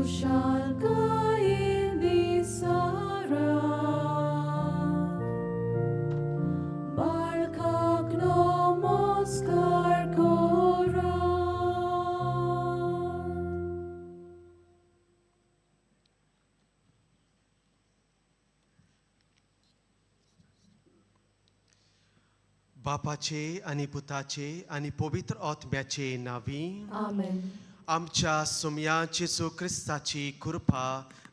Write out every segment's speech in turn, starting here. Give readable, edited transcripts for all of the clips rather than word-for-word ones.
kuszalkain diszara, balkak namaskar kora. बापाचे आणि पुताचे आणि पवित्र आत्म्याचे नावी Amen. आमच्या सुमया जेसू क्रिस्ताची कृपा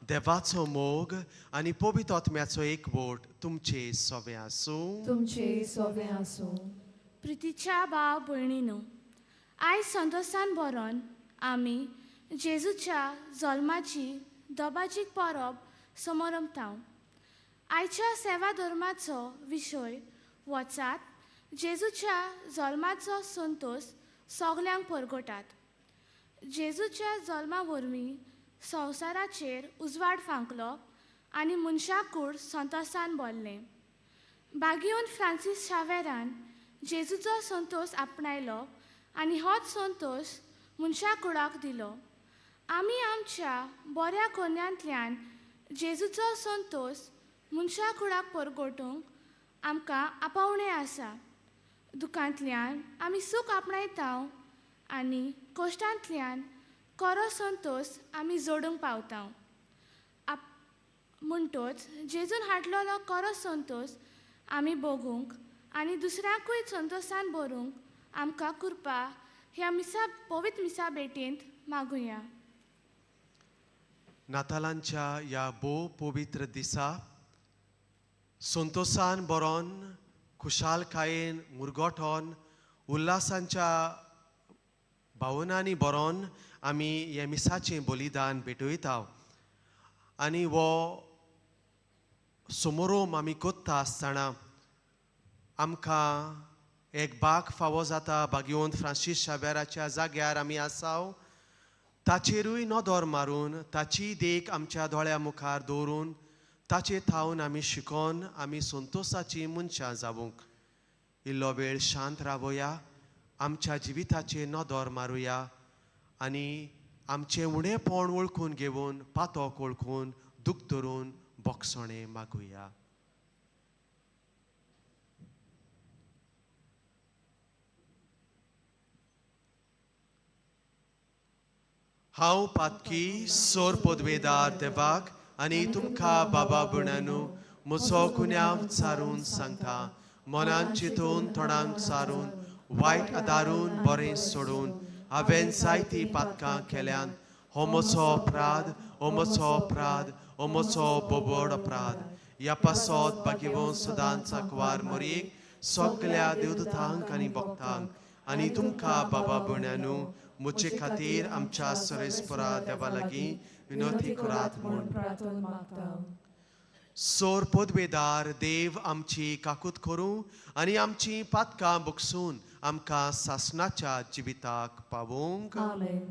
देवाचो मोग आणि पवित्र आत्म्याचो एकवट तुमचे सोबे आसूं. तुमचे सोबे आसूं. प्रितीच्या भाव भयणीनो, आयज संतोषान बरोवन आमी जेजूच्या जल्माची दोबाजीक परब समारंभताव. आयच्या सेवा धर्माचो विशय वचात जेजूच्या जल्माचो संतोष सगल्यांक परगटात. जेजूच्या जल्मा वरवीं संवसाराचेर उजवाड फांकलो आनी मनशाकूड संतोषान भरलें. बागीवन फ्रांसीस शावेरान जेजूचो संतोष आपणायलो आनी होच संतोष मनशाकुडाक दिलो. आमी आमच्या बऱ्या कोन्यांतल्यान जेजूचो संतोष मनशाकुडाक परगटूंक आमकां आपावणें आसा. दुखांतल्यान आमी सूख आपणायताव आनी कश्टांतल्यान खरो संतोष आमी जोडूंक पावताव. म्हणटोच जेजून हाडलेलो खरो संतोष आमी भोगूंक आनी दुसऱ्यांकूय संतोषान भरूंक आमकां कृपा ह्या पवित्र मिसा भेटेंत मागुया. नातालांच्या ह्या भोव पवित्र दिसा संतोषान बरोवन खुशालकायेन मुरगोठोन उल्हासांच्या भावनांनी बरोवन आमी हे मिसाचें बलिदान भेटयताव. आनी हो समारोम आमी कोत्ता आसतना आमकां एक भाग फावो जाता. बागीवन फ्रांसीस शावेराच्या जाग्यार आमी आसाव. ताचेरूय नदर मारून ताची देख आमच्या दोळ्या मुखार दवरून ताचे थावन आमी शिकोन आमी संतोषाची मनशां जावूंक इल्लो वेळ शांत रावया. आमच्या जिविताचे नदर मारुया आनी आमचें उणेपण वळखून घेवन पातोक वळखून दूख धरून बोगसणें मागुया. हांव पातकी सोर पदवेदार देवाक आनी तुमकां बाबा भयणांनो म्हजो गुन्यांव चारून सांगता. मनान चिंतून तोंडान चारून वायट आदारून बरें सोडून हांवें जायतीं पातकां केल्यान हो म्हजो अपराध, हो म्हजो अपराध, हो म्हजो बोबड अपराध. ह्या पासत बागीवन सदांच सांकवार मोरयेक सगल्या देवदूतांक आनी भक्तांक आनी तुमकां बाबा भयणांनो म्हजे खातीर आमच्या सरेस्परा देवा लागीं विनोती करात म्हूण प्रार्थना मागता. सोर पदवेदार देव आमची काकूत करूं आनी आमची पातकां बुगसून आमकां सासणाच्या जिविताक पावोवंक. Amen.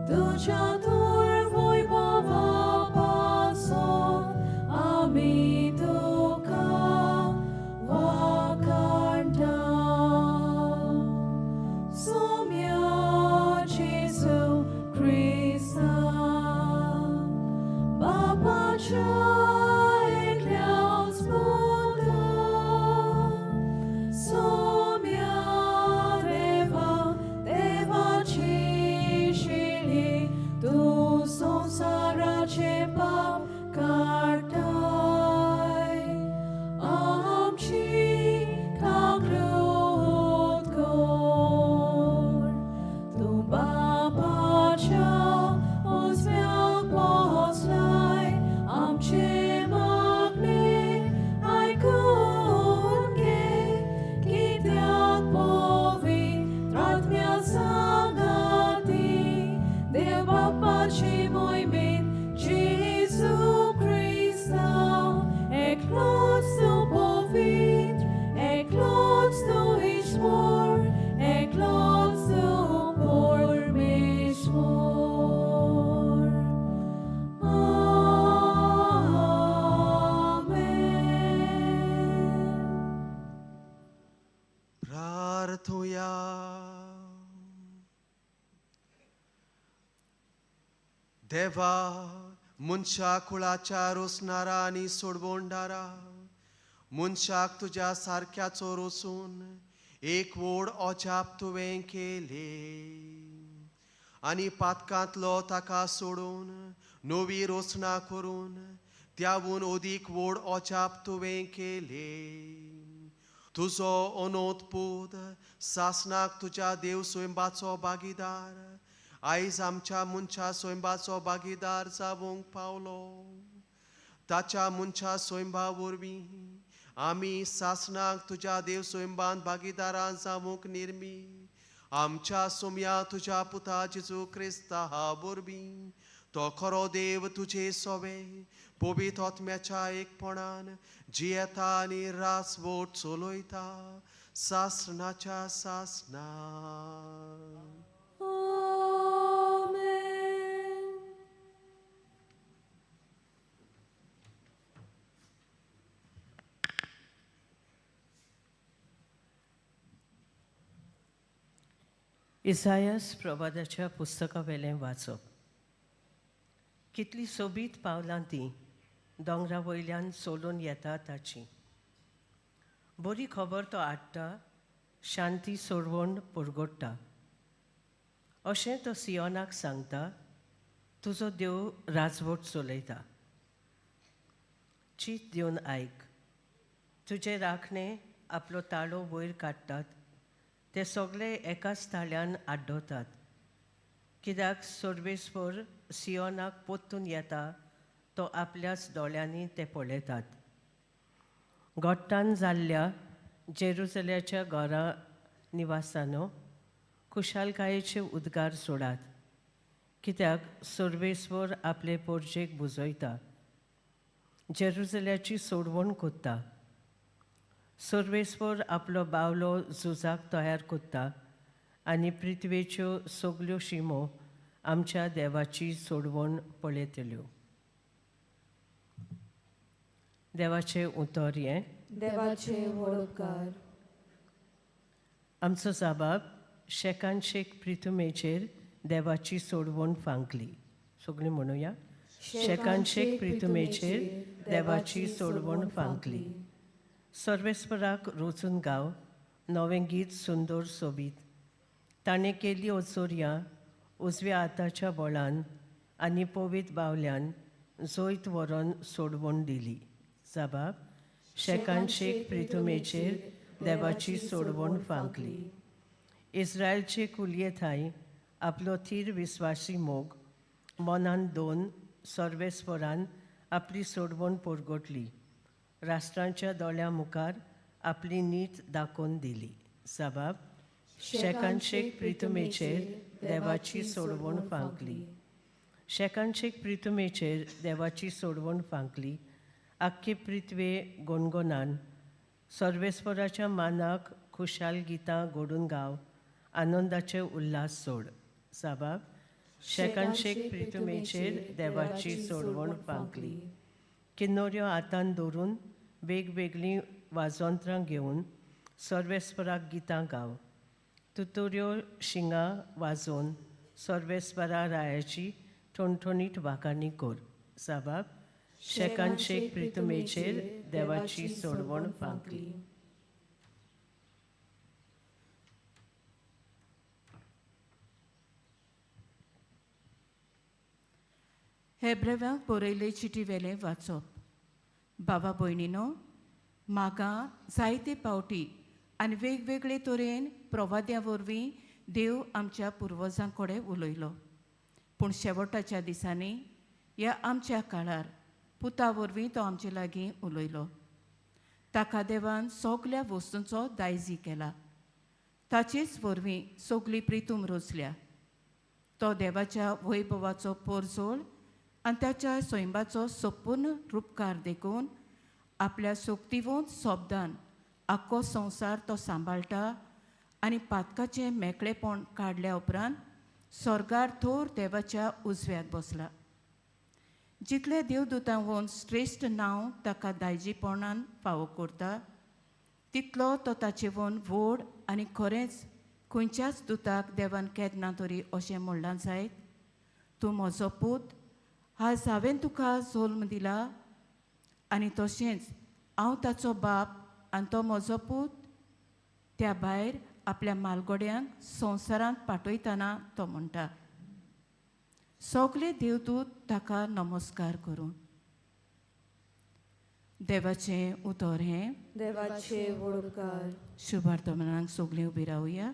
Tuja tur voi bova प्रार्थूया. देवा, मनशा कुळाच्या रोसणारा आणि सोडवणारा, मनशाक तुझ्या सारख्याचो रोसून एक वोड ओचाप तुवें केले आणि पातकांतलो ताका सोडून नवी रोसणा करून त्याहून अदीक वोड ओचाप तुवें केले. तुजो अनोत पूत सासनाक तुझ्या देव स्वयंबाचो भागीदार आयज आमच्या मनशा स्वयंबाचो भागीदार जावंक पावलो. ताच्या मनशा स्वयंबा वरवीं आमी सासनाक तुझ्या देव स्वयंबान भागीदारां जावंक निर्मी आमच्या सोम्या तुझ्या पुता जेजू क्रिस्ता वरवीं तो खरो देव तुझे सोवे पवित्र आत्म्याच्या एकपणान जियेता आनी रासवोट चलयता सासनाच्या सासना. इसायास प्रवादाच्या पुस्तका वेलें वाचप. कितली सोबीत पावलां ती दोंगरा वयल्यान सोलून येता ताची. बरी खबर तो हाडटा, शांती सोडवण पुरगोडटा. अशें तो सियोनाक सांगता, तुजो देव राजवट चलयता. चीत दिवन आयक. तुजे राखणे आपलो ताळो वयर काडटात, ते सगळे एकाच ताळ्यान आड्डोतात. कित्याक सर्वेस्पर सियोनाक पोत्तून येता, तो आपल्याच दोळ्यांनी ते पळयतात. गोट्टान जाल्ल्या जेरुसल्याच्या घरा निवासानो खुशालकायेचे उद्गार सोडात. कित्याक सर्वेस्वर आपले पोरजेक बुजयता, जेरुसल्याची सोडवण कोत्ता. सर्वेस्वर आपलो बावलो झुजाक तयार कोत्ता आनी पृथ्वेच्यो सगल्यो शिमो आमच्या देवाची सोडवण पळयतल्यो. देवाचे उतर हें. देवाचे वळखकार. आमचो जाबाब शेकान शेक प्रितुमेचेर देवाची सोडवण फांकली. सगळीं म्हणुया. शेकान शेक प्रितुमेचेर देवाची सोडवण फांकली. सर्वेस्पराक रोचून गाव, नवें गीत सुंदर सोबीत. ताणें केली ओचोरयां उजव्या हाताच्या बोळान आनी पवित्र बावल्यान जोयत व्हरोन सोडवण दिली. जाबाब शेकान शेक प्रितुमेचेर देवाची सोडवण फांकली. इस्रायलचे कुलयेथाय आपलो थीर विस्वासी मोग मनान दोन सर्वेस्परान आपली सोडवण पुरगोटली. राष्ट्रांच्या दोळ्या मुखार आपली नीत दाखोवन दिली. जाबाब शेकान शेक प्रितुमेचेर देवाची सोडवण फांकली. शेकान शेक प्रितुमेचेर देवाची सोडवण फांकली. आख्खे पृथ्वे गोणगोणान सर्वेस्पराच्या मानाक खुशाल गितां घडून गाव, आनंदाचे उल्हास सोड. जाबाब शेकान शेक प्रितुमेचेर देवाची सोडवण फांकली. किन्नोऱ्यो हातान दवरून वेगवेगळीं वाजोंत्रां घेवन सर्वेस्पराक गितां गाव. तुतुऱ्यो शिंगां वाजोवन सर्वेस्परा रायाची ठणठणीत वाखाणी कर. जाबाब शेकांशेक प्रितमेचेर देवाची सोडवण पावली. हेब्रेव्यांक बरयले चिटी वेलें वाचप. बाबा भयणीनो, म्हाका जायते पावटी आनी वेगवेगळे तरेन प्रवाद्या वरवीं देव आमच्या पुर्वजां कडेन उलयलो. पूण शेवटाच्या दिसांनी ह्या आमच्या काळार पुता वरवीं तो आमचे लागीं उलयलो. ताका देवान सगल्या वस्तूंचो दायजी केला. ताचेच वरवीं सगळी प्रितूम रचल्या. तो देवाच्या वैभवाचो परजोळ आनी त्याच्या स्वयंबाचो संपूर्ण रूपकार देखून आपल्या सोक्तिवंत सोबदान आख्खो संवसार तो सांबाळटा आनी पातकाचें मेकळेपण काडल्या उपरांत स्वर्गार थोर देवाच्या उजव्याक बसला. जितले देवदूतां वोन श्रेश्ठ नांव ताका दायजीपणान फावो करता, तितलो तो ताचे वोन व्हड आनी खरेंच खंयच्याच दुताक देवान केन्ना तरी अशें म्हणलां जायत, तूं म्हजो पूत, आज हांवें तुका जल्म दिला, आनी तशेंच हांव ताचो बाप आनी तो म्हजो पूत. त्या भायर आपल्या मालगोड्यांक संवसारांत पाठयतना तो म्हणटा, सगळे देवदूत ताका नमस्कार करून. देवाचें उतर हें. देवाचे वडकार. शुभार्थमनाक सगळीं उबी रावया.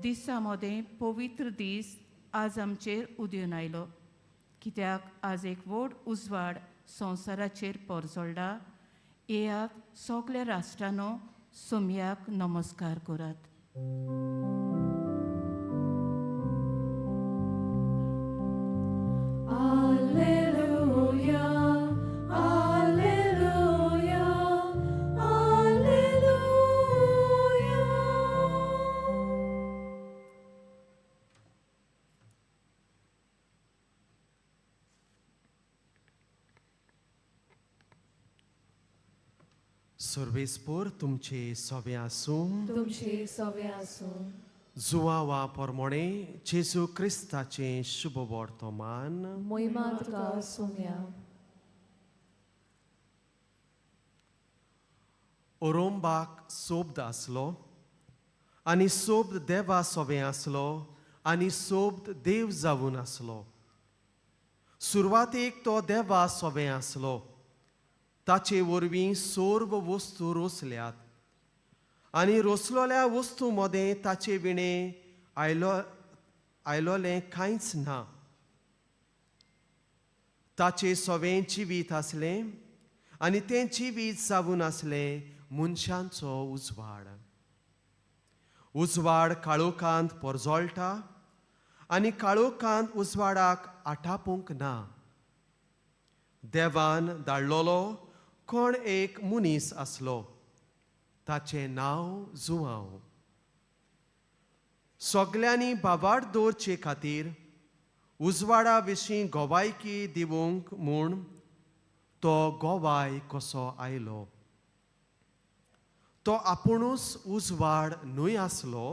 दिसांमध्ये पवित्र दीस आज आमचेर उदून आयलो, कित्याक आज एक व्हड उजवाड संवसाराचेर परजोळ्ळा. येयाक सगल्या राष्ट्रांनो सोमयाक नमस्कार करात. सर्वेस्पोर तुमचे सवे आसूं. तुमचे सवे आसूं. जुवावा पोरमोणे जेजू क्रिस्ताचें शुभ वर्तमान. मोहिमा तुका सोम्या. ओरोंबाक सोब्द आसलो आनी सोब्द देवा सोवे आसलो आनी सोब्द देव जावन आसलो. सुरवातेक तो देवा सोवे आसलो. ताचे वरवीं सर्व वस्तू रोसल्यात आनी रोसलोल्या वस्तू मदें ताचे विणें आयलोलें कांयच ना. ताचे सोवें जिवीत आसलें आनी तें जिवीत जावन आसलें मनशांचो उजवाड. उजवाड काळोखांत परजोळटा आनी काळोखांत उजवाडाक आटापूंक ना. देवान धाडलोलो कोण एक मनीस आसलो, ताचें नांव जुवांव. सगल्यांनी बाबाड दवरचे खातीर उजवाडा विशीं गोवायकी दिवंक म्हूण तो गोवाय कसो आयलो. तो आपुणूच उजवाड न्हय आसलो,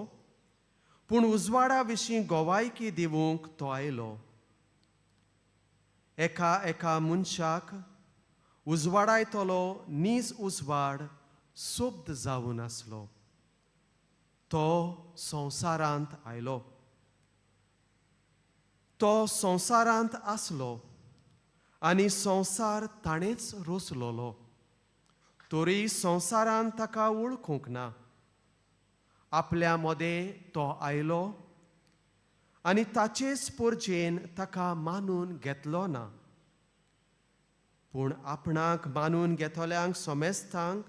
पूण उजवाडा विशीं गोवायकी दिवंक तो आयलो. एका मनशाक उजवाडायतलो नीज उजवाड सोब्द जावन आसलो. तो संवसारांत आयलो. तो संवसारांत आसलो आनी संवसार ताणेंच रोसलोलो. तरी संवसारान ताका वळखूंक ना. आपल्या मदें तो आयलो आनी ताचेच परजेन ताका मानून घेतलो ना. पूण आपणाक मानून घेतल्यांक सोमेस्तांक,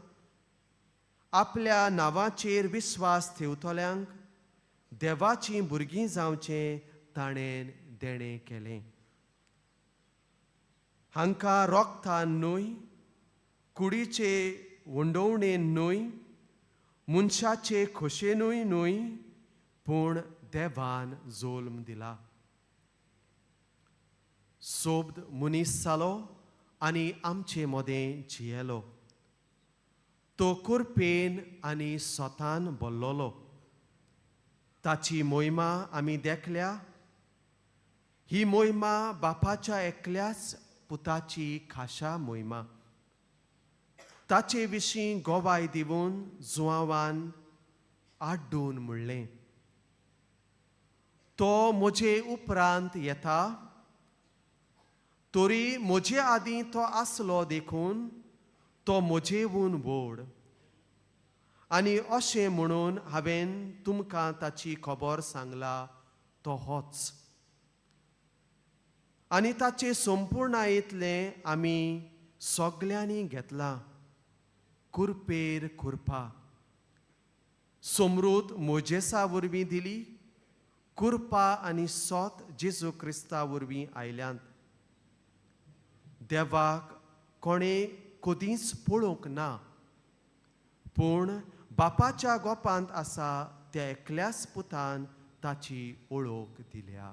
आपल्या नांवाचेर विस्वास ठेवतल्यांक देवाचीं भुरगीं जावचें ताणें देणें केलें. हांकां रोगतान न्हय, कुडीचे वंडोवणेन न्हय, मनशाचे खोशेनूय न्हय, पूण देवान जोल्म दिला. सोबद मनीस जालो आनी आमचे मोदें जियेलो. तो कुरपेन आनी सोतान बोल्लोलो. ताची मोहिमा आमी देखल्या. ही मोहिमा बापाच्या एकल्याच पुताची खाशा मोहिमा. ताचे विशीं गोवाय दिवन जुआंवान आड्डून म्हणलें, तो म्हजे उपरांत येता, तोरी म्हजे आदीं तो आसलो देखून तो म्हजेवून व्हड. आनी अशें म्हणून हांवें तुमकां ताची खबर सांगला तो होच. आनी ताचे संपूर्णायेंतलें आमी सगल्यांनी घेतलां. कुरपेर कुरपा समृद्ध मोजेसा वरवीं दिली. कुरपा आनी सोत जेजू क्रिस्ता वरवीं आयल्यांत. देवाक कोणें कधीच पळोवंक ना, पूण बापाच्या गोपांत आसा त्या एकल्याच पुतान ताची ओळख दिल्या.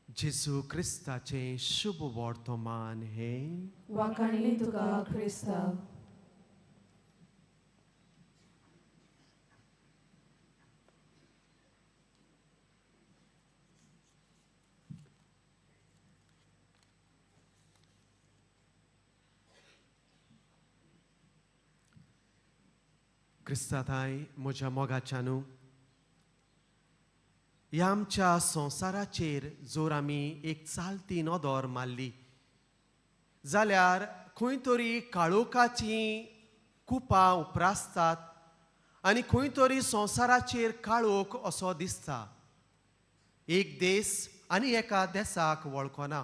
जेजू क्रिस्ताचें शुभ वर्तमान हे वाखाणली तुका क्रिस्ता. क्रिस्ताताय म्हज्या मोगाच्यानू, ह्या आमच्या संवसाराचेर जोर आमी एक चालती नदर मारली जाल्यार खंय तरी काळोखाचीं कुपां उप्रासतात आनी खंय तरी संवसाराचेर काळोख असो दिसता. एक देश आनी एका देशाक वळखना.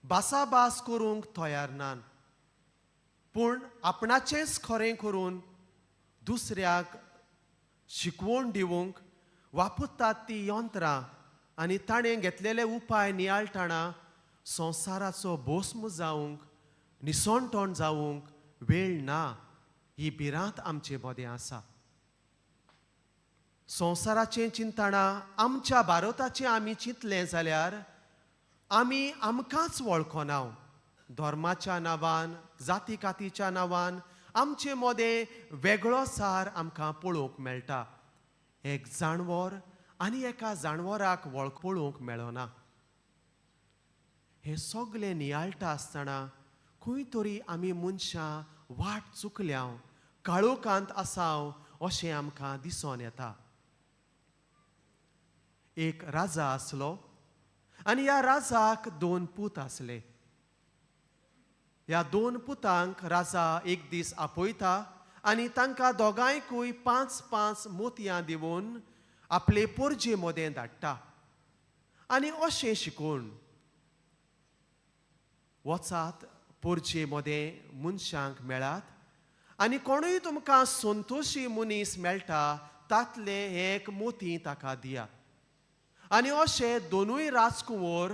भासाभास करूंक तयार नान, पूण आपणाचेंच खरें करून दुसऱ्याक शिकवण दिवंक वापरतात ती यंत्रां आनी ताणें घेतलेले उपाय नियाळटना संवसाराचो भस्म जावंक, निसणटण जावंक वेळ ना ही भिरांत आमचे मदें आसा. संवसाराचें चिंतना आमच्या भारताचें आमी चिंतलें जाल्यार आमी आमकांच वळखना. धर्माच्या नांवान, जाती कातीच्या नांवान आमचे मदें वेगळो सार आमकां पळोवंक मेळटा. एक जानवर आनी एका जानवराक वळख पळोवंक मेळना. हे सगळें नियाळटा आसतना खंय तरी आमी मनशां वाट चुकल्या, काळोखांत आसाव अशें आमकां दिसून येता. एक राजा आसलो आनी ह्या राजाक 2 पूत आसले. ह्या 2 पुतांक राजा एक दीस आपयता आनी तांकां दोगांयकूय 5-5 मोतयां दिवन आपले पोरजे मदें धाडटा आनी अशें शिकून वचात पोरजे मदें मनशांक मेळात आनी कोणूय तुमकां संतोशी मनीस मेळटा तातलें एक मोती ताका दियात. आनी अशे 2 राजकुंवर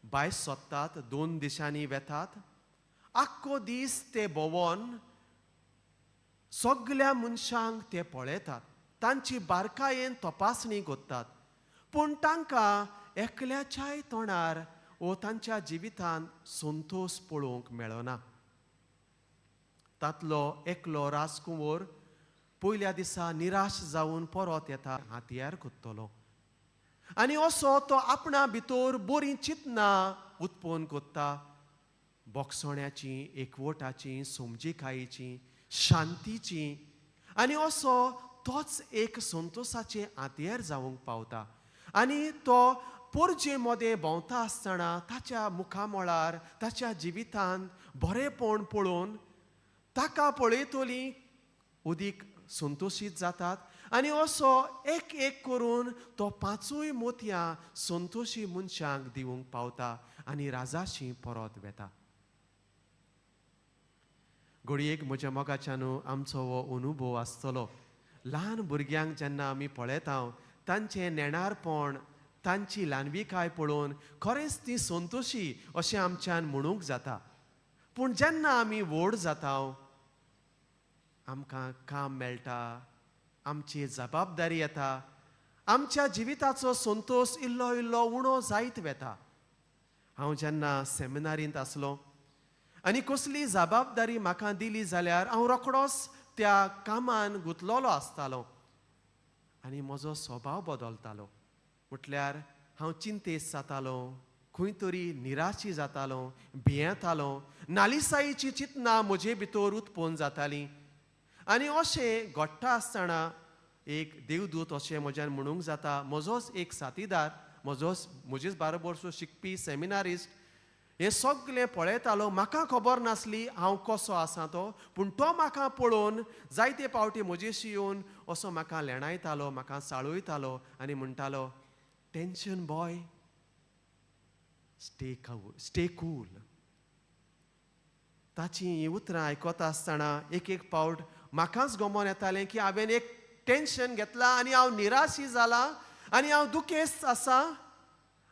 भायर सोदतात, 2 दिशांनी वेतात. आख्खो दीस ते भोंवोन सगल्या मनशांक ते पळयतात, तांची बारकायेन तपासणी करतात, पूण तांकां एकल्याच्याय तोंडार वो तांच्या जिवितांत संतोश पळोवंक मेळना. तातलो एकलो राजकुंवर पयल्या दिसा निराश जावन परत येता हातयार कोत्तलो आनी असो तो आपणा भितर बरीं चिंतनां उत्पन्न कोत्ता. बोगसोण्याची, एकवटाची, समजिकायेची, शांतीची आनी असो तोच एक संतोशाचें हातयार जावंक पावता. आनी तो पोरजे मदें भोंवता आसतना ताच्या मुखामळार ताच्या जिवितांत बरेपण पळोवन ताका पळयतलीं उदीक संतोशीत जातात आनी असो एक एक करून तो 5 मोतयां संतोशी मनशांक दिवंक पावता आनी राजाशी परत वेता. घडयेक म्हज्या मोगाच्यानू आमचो हो अनुभव आसतलो. ल्हान भुरग्यांक जेन्ना आमी पळयता तांचें नेणारपण, तांची ल्हानविकाय पळोवन खरेंच ती संतोशी अशें आमच्यान म्हणूंक जाता. पूण जेन्ना आमी व्हड जाता, आमकां काम मेळटा, आमची जबाबदारी येता, आमच्या जिविताचो संतोश इल्लो इल्लो उणो जायत वेता. हांव जेन्ना सेमिनारींत आसलो आनी कसली जबाबदारी म्हाका दिली जाल्यार हांव रोखडोच त्या कामान गुंतलोलो आसतालो आनी म्हजो स्वभाव बदलतालो. म्हटल्यार हांव चिंतेस्त जातालो, खंय तरी निराशी जातालो, भियेतालो, नालिसायेची चिंतना म्हजे भितर उत्पन्न जातालीं. आनी अशें घडटा आसतना एक देवदूत अशें म्हज्यान म्हणूंक जाता, म्हजोच एक साथीदार, म्हजेच बाराबर शिकपी सेमिनारिस्ट, हें सगळें पळयतालो. म्हाका खबर नासली हांव कसो आसा तो, पूण तो म्हाका पळोवन जायते फावटी म्हजेशी येवन असो म्हाका लेणायतालो, म्हाका साळयतालो आनी म्हणटालो, टेन्शन बॉय, स्टे कूल. ताची हीं उतरां आयकता आसतना एक फावट म्हाकाच गमोन येतालें की हांवें एक टेन्शन घेतलां आनी हांव निराशी जाला आनी हांव दुखेस्त आसा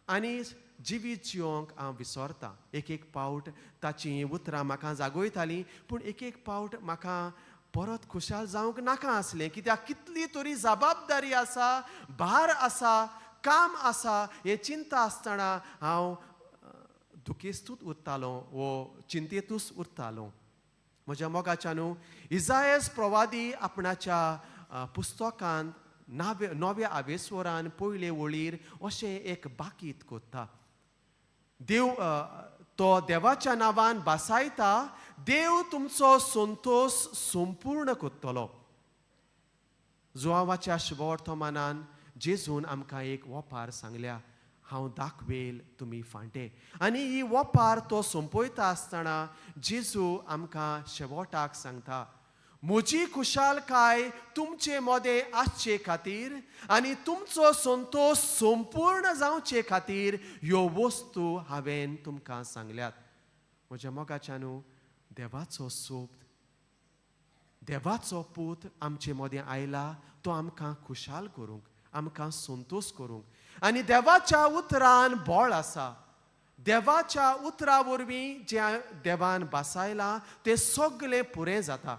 आनी जिवीत जिवंक हांव विसरतां. एक फावट ताची हीं उतरां म्हाका जागयतालीं, पूण एक फावट म्हाका परत खुशाल जावंक नाका आसलें, कित्याक कितली तरी जबाबदारी आसा, भार आसा, काम आसा, हें चिंता आसतना हांव दुखेस्तूच उरतालो वो चिंतेतूच उरतालो. म्हज्या मोगाच्यानू इसायास प्रवादी आपणाच्या पुस्तकांत नव्या आवेसवरान पयले वळीर अशें एक बाकीत कोत्ता. तो देवाच्या नांवान बासायता, देव तुमचो संतोश संपूर्ण कोत्तलो. जुआवाच्या शुभ वर्तमानान जेजून आमकां एक वोपार सांगल्या, हांव दाखवेल तुमी फांटे. आनी ही वोपार तो संपयता आसतना जेजू आमकां शेवटाक सांगता, म्हजी खुशालकाय तुमचे मदें आसचे खातीर आनी तुमचो संतोश संपूर्ण जावचे खातीर ह्यो वस्तू हांवें तुमकां सांगल्यात. म्हज्या मोगाच्यानू देवाचो सोब, देवाचो पूत आमचे मदें आयला, तो आमकां खुशाल करूंक, आमकां संतोश करूंक. आनी देवाच्या उतरान बळ आसा. देवाच्या उतरा वरवीं जें देवान बासायलां तें सगळें पुरें जाता.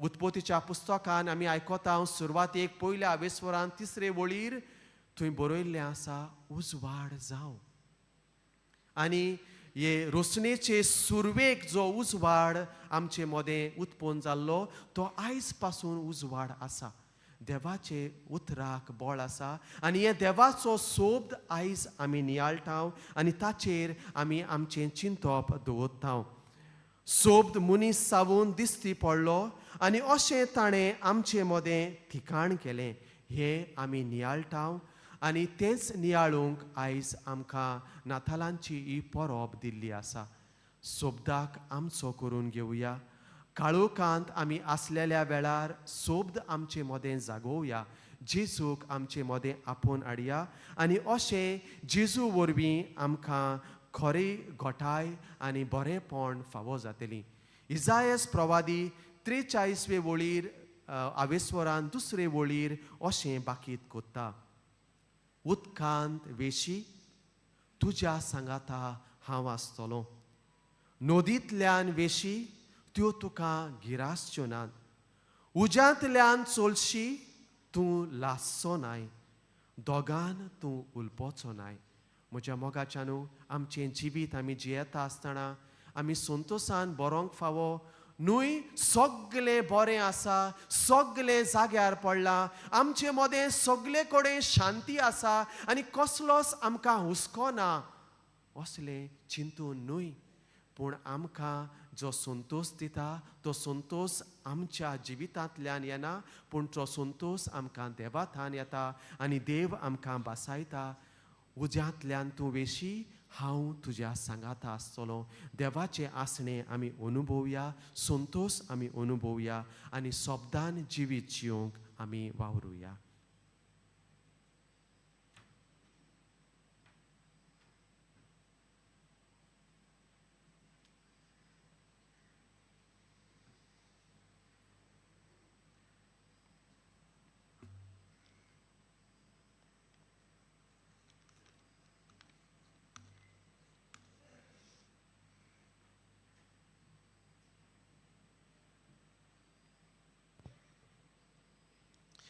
उत्पत्तीच्या पुस्तकान आमी आयकता, सुरवातेक पयल्या आवेसवरान 3रे वळीर थंय बरयल्लें आसा, उजवाड जावं. आनी हे रोसणेचे सुरवेक जो उजवाड आमचे मदें उत्पन्न जाल्लो तो आयज पासून उजवाड आसा. देवाचे उतराक बळ आसा आनी हे देवाचो सोब आयज आमी नियाळटाव आनी ताचेर आमी आमचें चिंतप दवरताव. सोब मनीस सावून दिसती पडलो आनी अशें ताणें आमचे मदें ठिकाण केलें, हें आमी नियाळटाव. आनी तेंच नियाळूंक आयज आमकां नातालांची ही परब दिल्ली आसा. सोबदाक आमचो करून घेवया. काळोखांत आमी आसलेल्या वेळार सोबद आमचे मदें जागोवया. जेजूक आमचे मदें आपोवन हाडया आनी अशें जेजू वरवीं आमकां खरी घोटाय आनी बरेंपण फावो जातलीं. इसायास प्रवादी 43वे वळीर आवेसवरान 2रे वळीर अशें बाकीत कोत्ता, उदकांत वेशी तुज्या सांगाता हांव आसतलों. नदींतल्यान वेशी त्यो तुका गिरासच्यो नात. उज्यांतल्यान चलशी तूं लासचो नाय, दोगान तूं उलपोचो नाय. म्हज्या मोगाच्यानू आमचें जिवीत आमी जियेता आसतना आमी संतोशान बरोंक फावो न्हय. सगळें बरें आसा, सगळें जाग्यार पडलां, आमचे मदें सगळे कडेन शांती आसा आनी कसलोच आमकां हुस्को ना असलें चिंतून न्हय. पूण आमकां जो संतोश दिता तो संतोश आमच्या जिवितांतल्यान येना, पूण तो संतोश आमकां देवाथान येता आनी देव आमकां बासायता. उज्यांतल्यान तूं वेशी, हांव तुज्या सांगाता आसतलों. देवाचें आसणें आमी अनुभवया, संतोश आमी अनुभवया आनी सोबदान जिवीत जिवंक आमी वावरुया.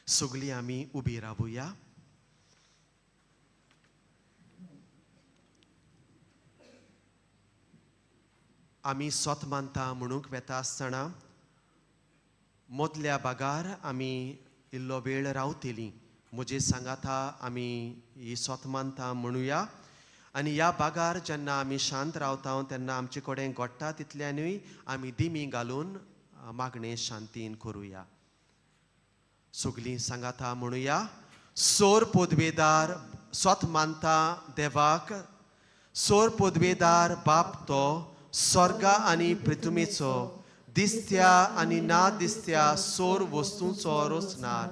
सगळीं आमी उबी रावुया. आमी सोत मानता म्हणूंक वेता आसतना मदल्या भागार आमी इल्लो वेळ रावतलीं. म्हजे सांगाता आमी ही सोत मानता म्हणुया आनी ह्या भागार जेन्ना आमी शांत रावता तेन्ना आमचे कडेन घडटा तितल्यानूय आमी दिमी घालून मागणें शांतीन करुया. सगळीं सांगाता म्हणुया. सोर पदवेदार सोत मानता देवाक, सोर पदवेदार बाप तो स्वर्गा आनी पृथ्वीचो दिसत्या आनी ना दिसत्या सोर वस्तूंचो रचणार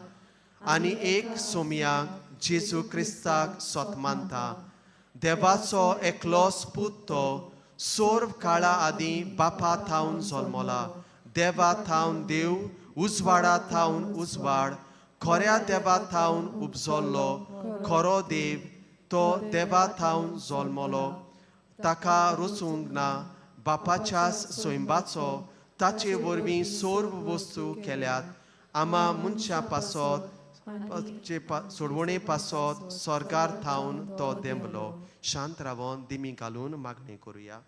आनी एक सोमयाक जेजू क्रिस्ताक सोत मानता. देवाचो एकलोच पूत तो सोर काळा आदी बापा थावन जल्मला. देवा थावन देव, उजवाडा थावन उजवाड, खऱ्या देवा थावन उपजल्लो खरो देव. तो देवा थावन जल्मलो, ताका रचूंक ना. बापाच्याच सोयंबाचो ताचे वरवीं सोर्व वस्तू केल्यात. आमा मनशा पासत सोडवणे पासत स्वर्गार थावन तो देंवलो. शांत रावन दिमी घालून मागणी करुया.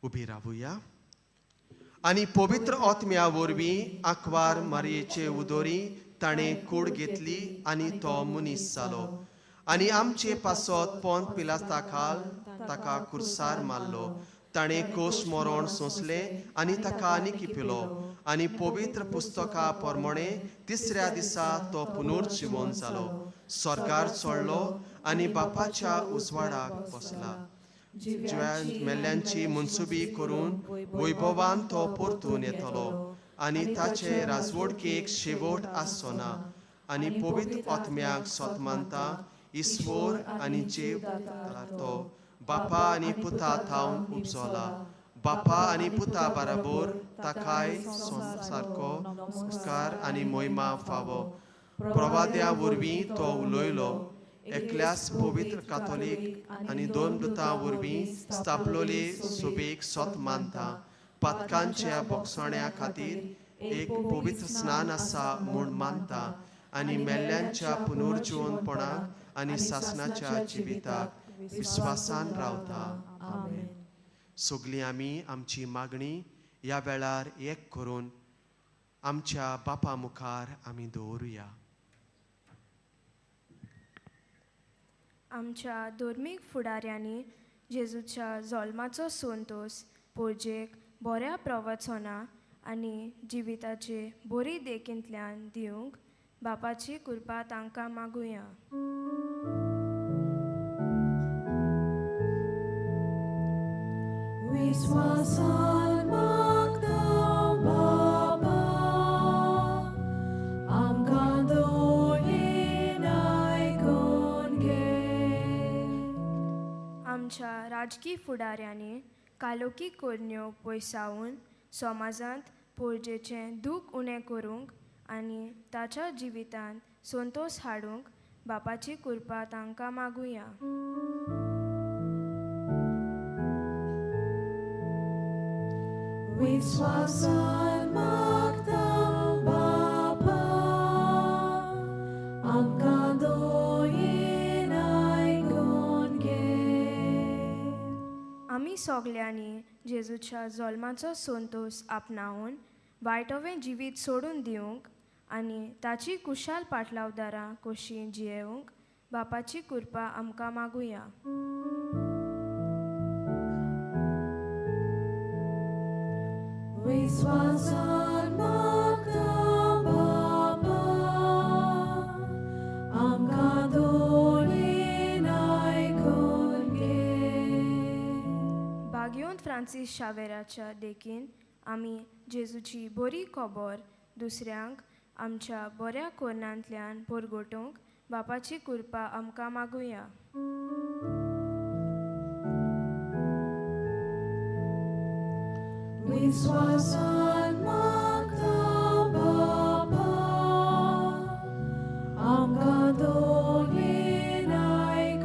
उबी रावुया. आनी पवित्र आत्म्या वरवीं आंकवार मारयेचे उदोरी ताणें कूड घेतली आनी तो मनीस जालो. आनी आमचे पासत पोंत पिलाता खाल ताका कुर्सार मारलो. ताणें कोश मरण सोंसलें आनी ताका आनीक पिलो. आनी पवित्र पुस्तका प्रमाणे तिसऱ्या दिसा तो पुनर्जीवन जालो. स्वर्गार चडलो आनी बापाच्या उजवाडाक बसला. मेल्ल्यांची मनसुबी करून वैभवान तो परतून येतलो आनी ताचे राजवडकेक शेवट आसचो ना. आनी पवित्र आत्म्याक सोत मानता. इस्वोर आनी जीव तो बापा आनी पुता थावन उपजला. बापा आनी पुता बराबर ताकाय सारको नमस्कार आनी मोहिमा फावो. प्रवाद्या वरवीं तो उलयलो. एकल्याच पवित्र कातोलीक आनी दोन दुतां वरवीं स्थापलोले सुबेक सोत मानता. पातकांच्या बोगसण्या खातीर एक पवित्र स्नान आसा म्हूण मानता. आनी मेल्ल्यांच्या पुनर्जीवनपणाक आनी सासणाच्या जिविताक विस्वासान रावता. आमेन. सगळीं आमी आमची मागणी ह्या वेळार एक करून आमच्या बापा मुखार आमी दवरुया. आमच्या धर्मीक फुडाऱ्यांनी जेजूच्या जल्माचो संतोष पोरजेक बऱ्या प्रवचना आनी जिविताचे बरी देखींतल्यान दिवंक बापाची कृपा तांकां मागुया. विश्वासान मागता बाबा, आमकां दोळेन आयकून घे. आमच्या राजकी फुडाऱ्यांनी कालोकी कोरण्यो पयसावून समाजांत पोरजेचें दूख उणें करूंक आनी ताच्या जिवितांत संतोष हाडूंक बापाची कृपा तांकां मागुया. विश्वासान मागता बाबा, आमकां दोळेन आयकून घे. आमी सगल्यांनी जेजूच्या जल्माचो संतोष आपणावून वायटवें जिवीत सोडून दिवंक आनी ताची कुशाल पाटलावदारां कशी जियेवंक बापाची कृपा आमकां मागुया. विश्वासान मागता बाबा, आमकां दोळेन आयकून घे. बागयोंत फ्रांसीस शावेराच्या देखीन आमी जेजूची बरी खबर दुसऱ्यांक आमच्या बऱ्या कोरणांतल्यान परगटोवंक बापाची कृपा आमकां मागुया. विश्वासान मागता बाबा, आमकां दोळेन आयकून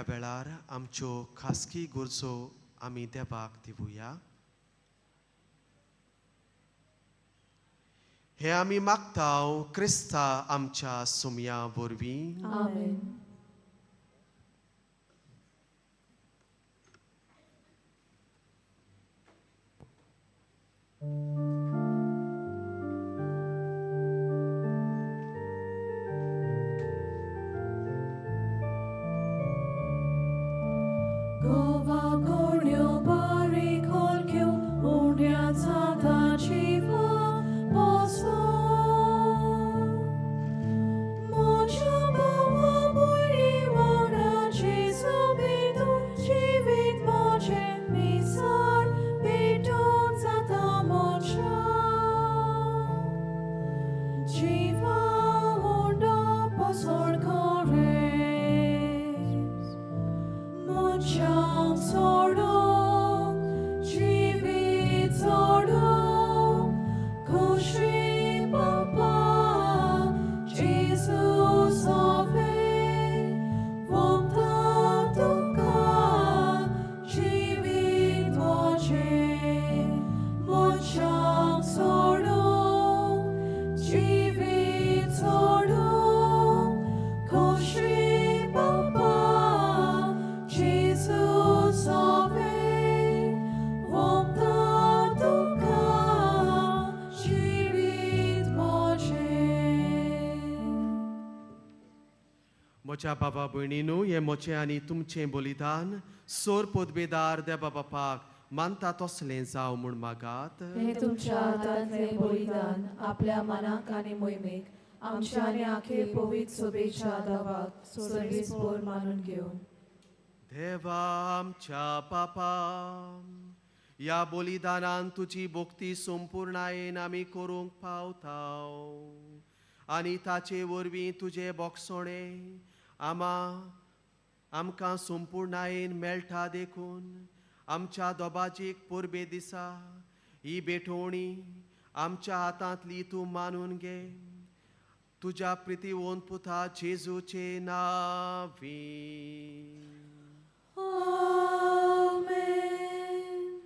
वेळार आमच्यो खासगी गरजो आमी देवाक दिवया. हे आमी मागताव क्रिस्ता आमच्या सुमया वरवीं. आमेन. Gova cornio pari colchio, undiazza da civa, poso. Mocha bava buri vona Jesu bidu, civit moche misar, bidun zata mocha. Jiva unda posor kores. Mochang sordong, jivit sordong, koshri papa, Jesus ove, vomta tuka, jivit moche. Mochang sordong, jivit sordong, koshri papa, Jesus ove, vomta tuka, jivit moche. म्हज्या बाबा भयणीनो, हे मोचे आनी तुमचें बलिदान सोर पोदबेदार देवा बापाक मानता तसलें जावं म्हूण मागात. हे तुमच्या हातांतले बलिदान आपल्या मनाक आनी मोहिमेक आमच्या आनी आखे पवित्र सोबेच्या दावाक सर्वेस्पोर मानून घेवन देवा आमच्या बापा, ह्या बलिदानान तुजी भक्ती संपूर्णायेन आमी करूंक पावताव आनी ताचे वरवीं तुजे बोगसोणे आमकां संपूर्णायेन मेळटा देखून आमच्या दोबाजीक परबे दिसा ही बेठोवणी आमच्या हातांतली तूं मानून घे. तुज्या प्रितीवंत पुता जेजूचे नांवीं. आमेन.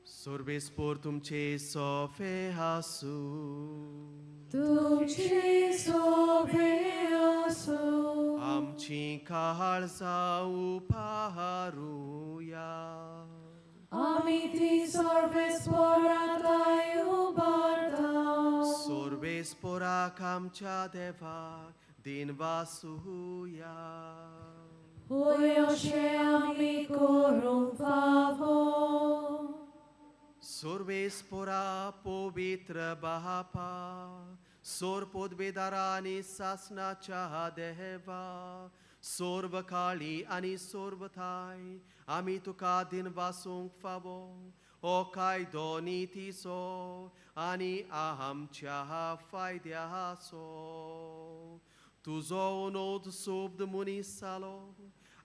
सर्वेस्पोर तुमचे सोफे हासू. तुमची सोबे असो. आमची काळजां उपाहारुया. आमी ती सर्वेस्पोरांताय उबारता. सर्वेस्पोराक आमच्या देवाक दिनवासुया. होय अशें आमी करूंक फावो. सर्वेस्पोरा पवित्र बापा, सोर पोदबेदारा आनी सासनाच्या देवा, सोर्वकाळी आनी सोर्वथाय आमी तुका दिनवासूंक फावो. हो कायदो नितीचो आनी आमच्या फायद्याचो. तुजो उनोद सोब्द मनीस जालो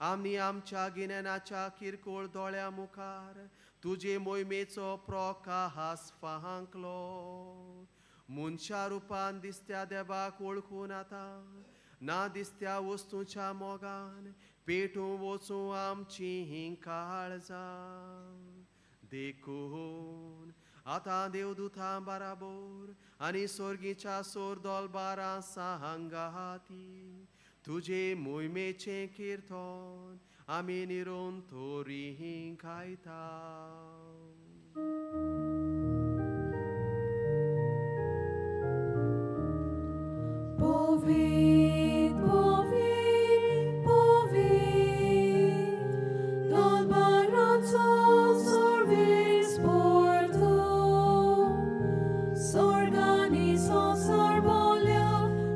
आमी आमच्या गिन्यानाच्या किरकोळ दोळ्या मुखार तुजे मोहिमेचो प्रकाश फांकलो. मनशा रुपान दिसत्या देवाक वळखून आतां ना दिसत्या वस्तूच्या मोगान पेटूं वचूं आमची ही काळजां. देखून आतां देवदूतां बराबर आनी सोर्गीच्या सोर दोलबारां सांगाती तुजे मोहिमेचें किर्तन आमी निरंतरी गायता. Povit, povit, povit, dolbaranco सर्वेस्पोर tu, sorgani संसार बोल्या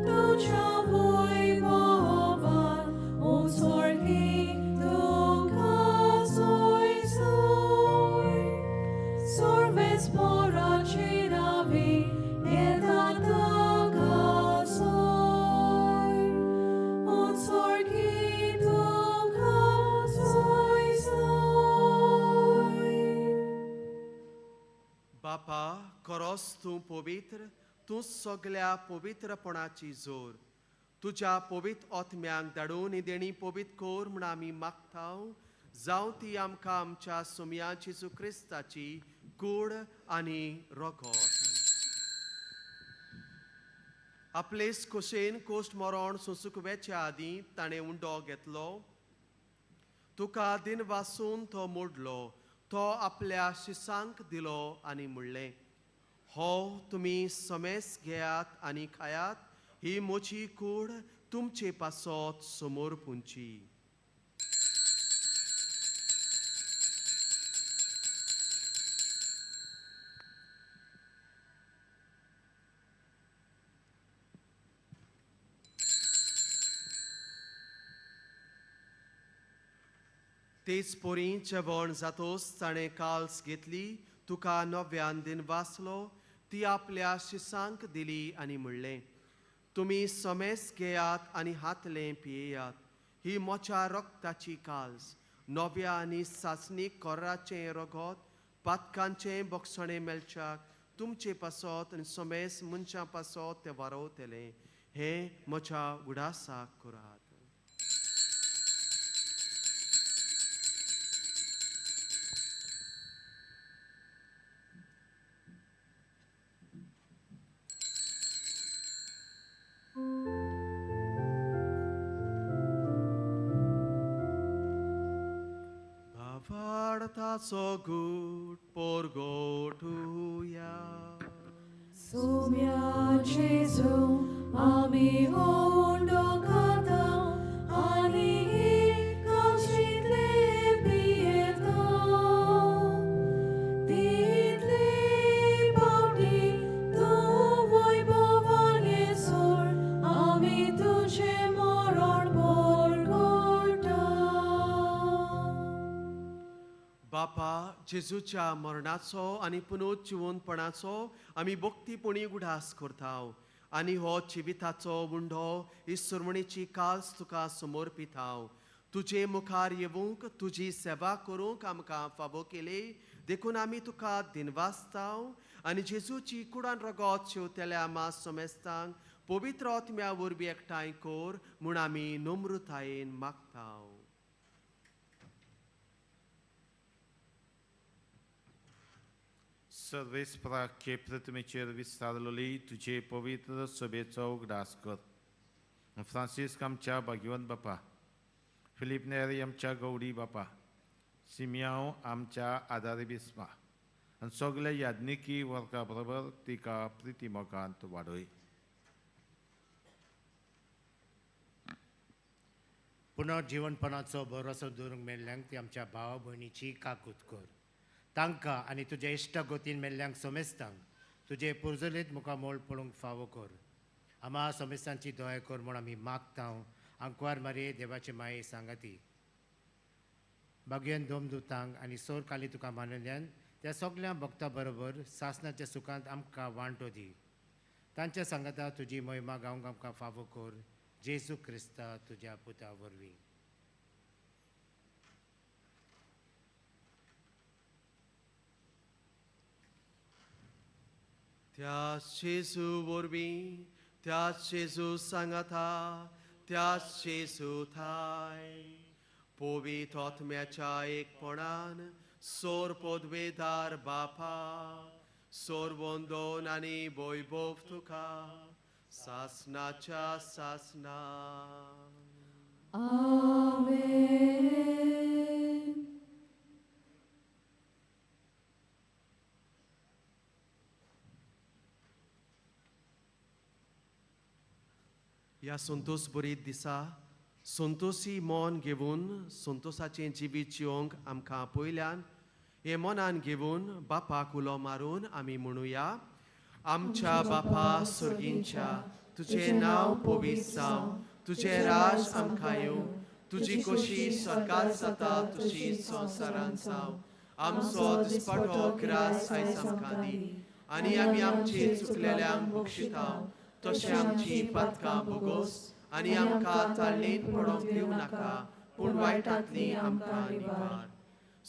तुझ्या वैभवान, ओ स्वर्गी तुका सोय सोय. सर्वेस्पोराची नावी येतात सोय, ओ स्वर्गी तुका सोय सोय. बापा, खरोच तूं पवित्र, तूं सगळ्या पवित्रपणाची जोर. तुझ्या पवित्र आत्म्यांक धाडून ही देणी पवित्र कोर म्हूण आमी मागताव जावं ती आमकां आमच्या सुमया जेजू क्रिस्ताची कूड आनी रोगोट आपलेच खोशेन कोश्ट मरण सुसुकवेच्या आदीं ताणें उंडो घेतलो तुका दिन वासून तो मोडलो तो आपल्या शिसांक दिलो आनी म्हणलें हो तुमी समेस घेयात आनी खायात ही मोची कूड तुमचे पासत समोर पुंची तेच पोरी जेवण जातोच ताणें काल्स घेतली तुका नव्यान दिन वाचलो ती आपल्या शिसांक दिली आनी म्हणलें तुमी समेस घेयात आनी हातलें पियेयात ही मोच्या रक्ताची काल्स नव्या आनी सासणीक कोर्राचें रगत पातकांचें बोगसणें मेलच्याक तुमचे पासत आनी समेस मनशां पासत तें वारोवतलें हें म्हज्या उडासाक करात Vartaso gut porgotuja. Sumia Jesu, ami hondo kata, ani kaushidle pieta. Tidle bauti, tu voi bovanie sor, ami tuje moron porgota. बापा जेजूच्या मरणाचो आनी पुनरुज्जीवनपणाचो आमी भक्तीपणी उडास करताव आनी हो जिविताचो उंडो ही सुरमणीची काल्स तुका समर्पिताव तुजे मुखार येवंक तुजी सेवा करूंक आमकां फावो केले देखून आमी तुका दिनवासताव आनी जेजूची कुडान रगत शेवतेल्या आमा समेस्तांक पवित्र आत्म्या वरवीं एकठांय कोर म्हूण आमी नम्रतायेन मागताव सर्वेस्पराचे प्रतिमेचेर विस्तारलेली तुजे पवित्र सभेचो उगडास कर फ्रांसीस आमच्या भाग्यवंत बापा फिलीप नेरी आमच्या गौडी बापा सिमियांव आमच्या आदारी बिस्मा आनी सगल्या याज्ञिकी वर्गा बरोबर तिका प्रितीमोगांत वाडय पुनर्जीवनपणाचो भरोसो दवरूंक मेल्ल्यांक ती आमच्या भावा भयणीची काकूत कर तांकां आनी तुज्या इश्ट गोतीन मेल्ल्यांक समेस्तांक तुजे पुर्जलेत मुखामोळ पळोवंक फावो कर आमा समेस्तांची दोय कर म्हूण आमी मागतांव आंकवार मारये देवाचे माये सांगाती भाग्यन दोमदुतांक आनी सोर काली तुका मानल्यान त्या सगळ्या भक्तां बरोबर सासणाच्या सुखांत आमकां वांटो दी तांच्या सांगाता तुजी महिमा गावंक आमकां फावो कर जेजू क्रिस्ता तुज्या पुता वरवीं त्याच जेजू वरवीं त्याच जेजू सांगाता त्याच जेजू थाय पवित्र आत्म्याच्या एकपणान सोर पदवेदार बापा सोर वंदन आनी वैभव तुका सासनाच्या सासना Amen. ह्या संतोष बरीत दिसा संतोशी मन घेवन संतोषाचें जिवीत जिवंक आमकां पयल्यान हे मनान घेवन बापाक उलो मारून आमी म्हणुया आमच्या बापा सुर्गींच्या तुजें नांव पवित्र जावं तुजें राज आमकां येवं तुजी कशी स्वर्गांत जाता तशी संवसारांत जावं आमचो दिसपटो ग्रास आयज आमकां दी आनी आमी आमचे चुकलेल्यांक बक्षिताव तशें आमची पातकां भोगोस आनी आमकां ताळणेंत पडोवंक दिवं नाका पूण वायटांतली आमकां निवार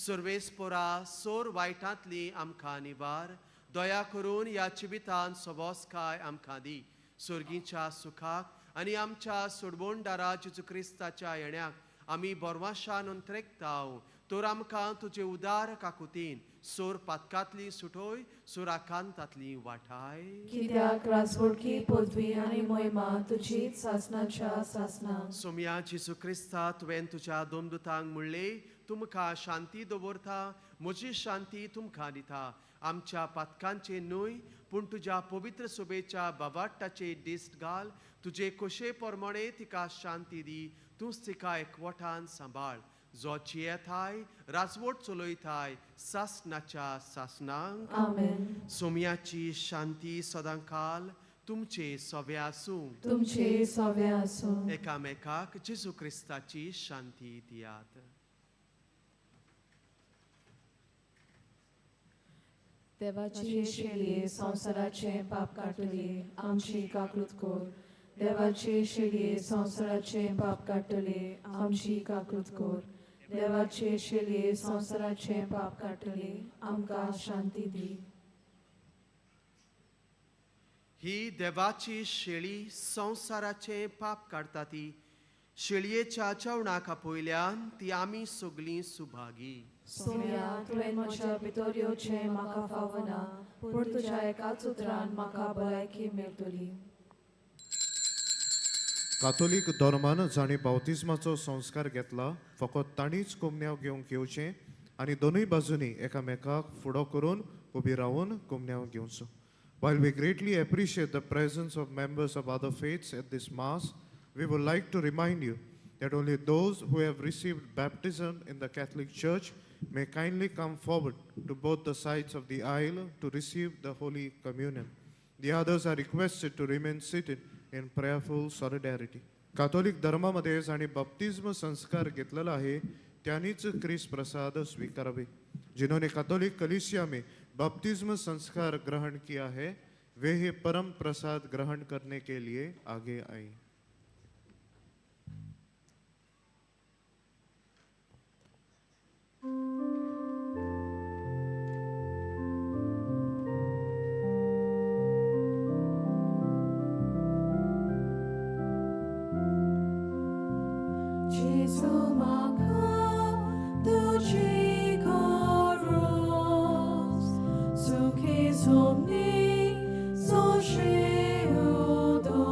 सर्वेस्परा सोर वायटांतली आमकां निवार दया करून ह्या जिवितांत सवोस्काय आमकां दी सुर्गीच्या सुखाक आनी आमच्या सोडवणदारा जेजू क्रिस्ताच्या येण्याक आमी बोरवाशान अंतरेकताव तर आमकां तुजे उदार काकुतीन सोर पातकांतली सुटोय सोर आकांतांतली वाटाय. कित्याक राजवडकी पदवी आनी मोहिमा तुजीच सासनाच्या सासना. सोम्या जेजू क्रिस्ता तुवें तुज्या दोमदुतांक म्हणले तुमकां शांती दवरता म्हजी शांती तुमकां दिता. आमच्या पातकांचे न्हय पूण तुज्या पवित्र सोबेच्या बाबाटाचे दिश्ट घाल. तुजे कोशे प्रमाणे तिका शांती दी. तूंच तिका एकवटान सांबाळ. जो जियेताय राजवट चलयताय सासनाच्या सासनांक. आमेन. सोम्याची शांती सदांकाल तुमचे सवे आसूं. तुमचे सवे आसूं. एकामेकाक जेजू क्रिस्ताची शांती दियात. देवाची शेळये संवसाराचे पाप काडटली आमची काकूत कोर. देवाची शेळये संवसाराचे पाप काडटली आमची काकूत कोर. देवाचे शेळये संवसाराचे पाप काडटली आमकां शांती दी. ही देवाची शेळी संवसाराचे पाप काडटा ती शेळयेच्या जेवणाक आपयल्यान ती आमी सगळीं सुभागी. सोम्या तुवें म्हज्या भितोऱ्योचे म्हाका फावना पूण तुज्या एकाच उतरान म्हाका भलायकी मेळटली. कातोलीक धर्मान जाणी बावतिस्माचो संस्कार घेतला फकत ताणीच कोमन्याव घेवंक येवचें आनी दोनूय बाजूनी एकामेकाक फुडो करून उबी रावन कोमन्याव घेवचो. While we greatly appreciate the presence of members of other faiths at this Mass, we would like to remind you that only those who have received baptism in the Catholic Church may kindly come forward to both the sides of the aisle to receive the Holy Communion. The others are requested to remain seated in prayerful solidarity. Catholic धर्मामध्ये जाणी बप्तिस्म संस्कार घेतलेला आहे त्यांनीच ख्रिस्त प्रसाद स्वीकारावे. जिन्होंने Catholic कलीसिया में बपतिस्म संस्कार ग्रहण किया है वे ही परम प्रसाद ग्रहण करने के लिए आगे आए. Jesu maka tuji koros suki somni so sheudo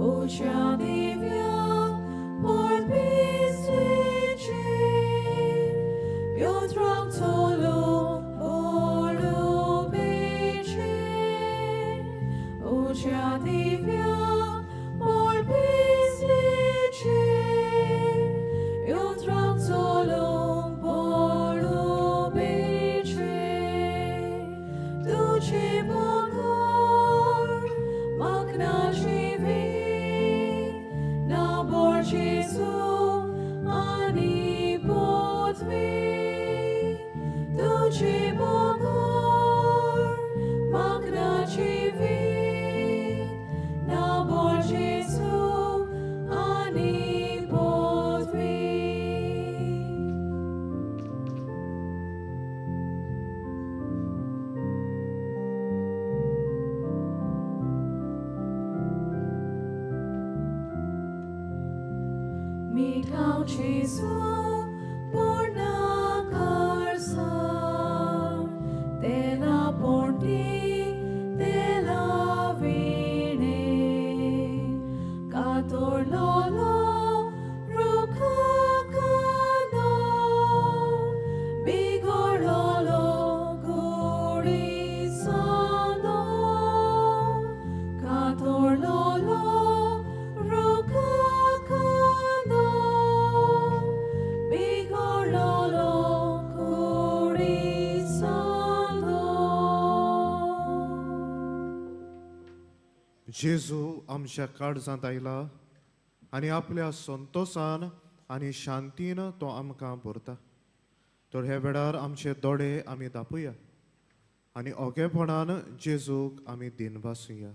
ucha divya por bisvici piotrak tolo olubici ucha divya por bisvici piotrak tolo olubici tuci bogor magna živi na bor Jesu ani potvi tuci bogor magna živi na bor Jesu ani potvi. Michał Jesu porna karsa della porti della vine kator lolo rukakano bigor lolo gurisano kator lolo rukakano bigor lolo gurisano. जेजू आमच्या काळजांत आयला आनी आपल्या संतोषान आनी शांतीन तो आमकां भरता. तर हे वेळार आमचे दोळे आमी धापुया आनी ओगेपणान जेजूक आमी दिनवासुया.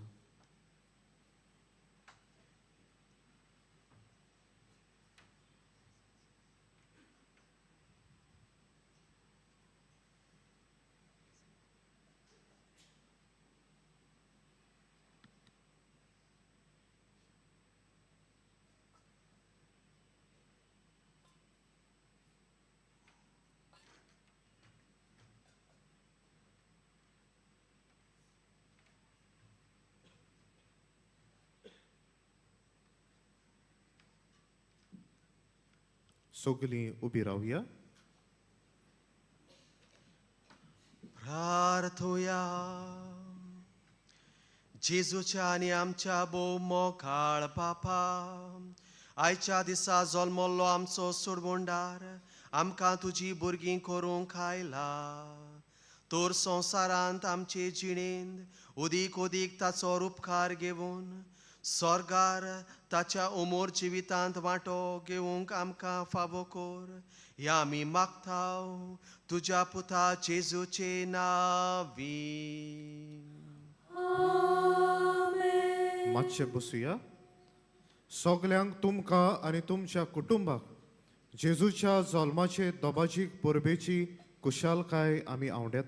सगलीं उबी रावया. प्रार्थुया. जेजूच्या आनी आमच्या भोव मोगाळ बापा, आयच्या दिसा जल्मल्लो आमचो सोडवोंडार आमकां तुजी भुरगीं करूंक आयला. तोर संवसारांत आमचे जिणेंत उदीक उदीक ताचो उपकार घेवन स्वर्गार ताच्या उमोर जिवितांत वांटो घेवंक आमकां फावो कर. ह्या आमी मागताव तुज्या पुता जेजूचे नांवी. मातशें बसुया. सगल्यांक तुमकां आनी तुमच्या कुटुंबाक जेजूच्या जल्माचे दोबाजीक परबेची कुशालकाय आमी आवडेता.